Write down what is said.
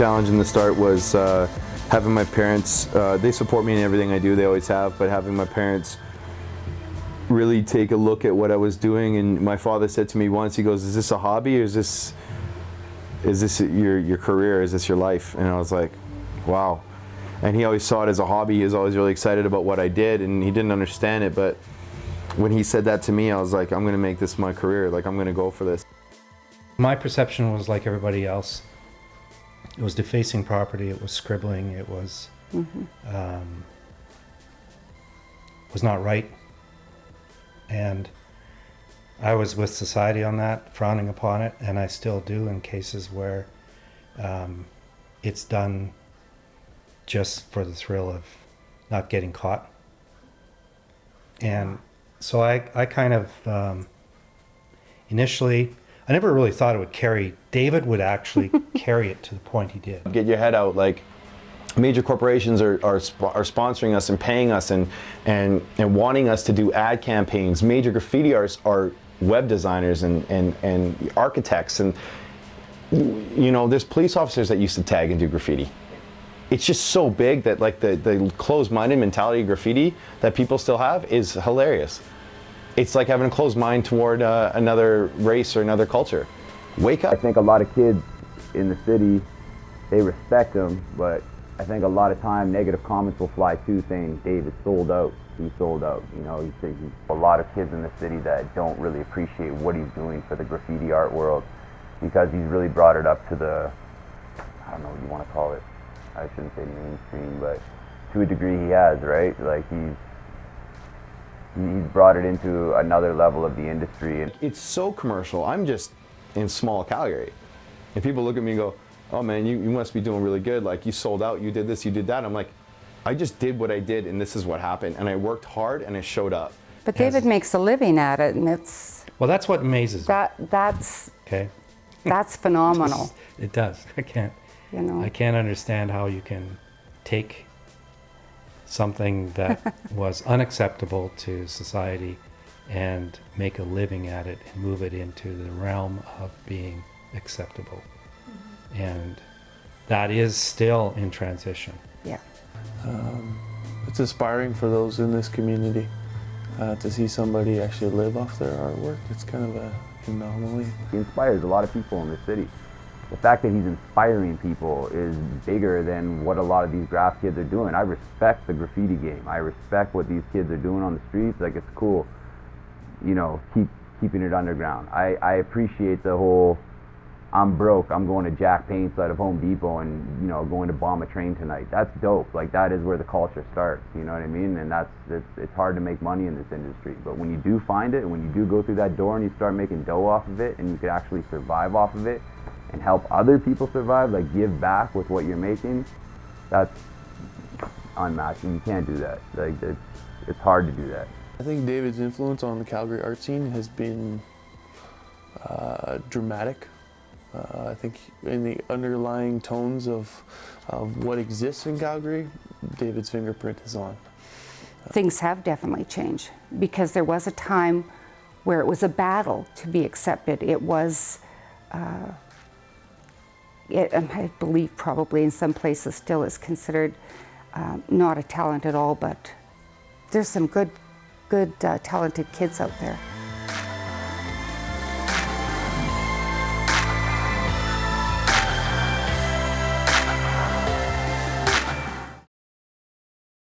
challenge in the start was having my parents, they support me in everything I do, they always have, but having my parents really take a look at what I was doing. And my father said to me once, he goes, "Is this a hobby, or is this your career? Is this your life?" And I was like, wow. And he always saw it as a hobby. He was always really excited about what I did, and he didn't understand it. But when he said that to me, I was like, I'm going to make this my career. Like, I'm going to go for this. My perception was like everybody else. It was defacing property. It was scribbling. It was was not right. And I was with society on that, frowning upon it, and I still do in cases where it's done just for the thrill of not getting caught. And so I kind of, initially, I never really thought it would carry. David would actually carry it to the point he did. Get your head out. Like, major corporations are sponsoring us and paying us and wanting us to do ad campaigns. Major graffiti artists are web designers and architects, and you know, there's police officers that used to tag and do graffiti. It's just so big that, like, the closed-minded mentality of graffiti that people still have is hilarious. It's like having a closed mind toward another race or another culture. Wake up. I think a lot of kids in the city, they respect him, but I think a lot of time negative comments will fly too, saying David sold out. He sold out. You know, you see a lot of kids in the city that don't really appreciate what he's doing for the graffiti art world, because he's really brought it up to the, I don't know what you want to call it. I shouldn't say mainstream, but to a degree he has, right? Like, he's brought it into another level of the industry. And it's so commercial. I'm just in small Calgary, and people look at me and go, "Oh man, you must be doing really good. Like, you sold out, you did this, you did that." I'm like, I just did what I did, and this is what happened, and I worked hard, and it showed up. But David makes a living at it, and it's... Well, that's what amazes me. That's Okay. That's phenomenal. It does. I can't. You know. I can't understand how you can take something that was unacceptable to society and make a living at it and move it into the realm of being acceptable. And that is still in transition. Yeah. It's inspiring for those in this community to see somebody actually live off their artwork. It's kind of an anomaly. He inspires a lot of people in the city. The fact that he's inspiring people is bigger than what a lot of these graph kids are doing. I respect the graffiti game. I respect what these kids are doing on the streets. Like, it's cool, you know, keeping it underground. I appreciate the whole, I'm broke, I'm going to Jack Payne's side of Home Depot and, you know, going to bomb a train tonight. That's dope. Like, that is where the culture starts, you know what I mean? And it's hard to make money in this industry. But when you do find it, and when you do go through that door and you start making dough off of it, and you could actually survive off of it, and help other people survive, like give back with what you're making, that's unmatched. And you can't do that. Like, it's hard to do that. I think David's influence on the Calgary art scene has been dramatic. I think in the underlying tones of what exists in Calgary, David's fingerprint is on. Things have definitely changed, because there was a time where it was a battle to be accepted. It was, and I believe probably in some places still is considered not a talent at all, but there's some good talented kids out there.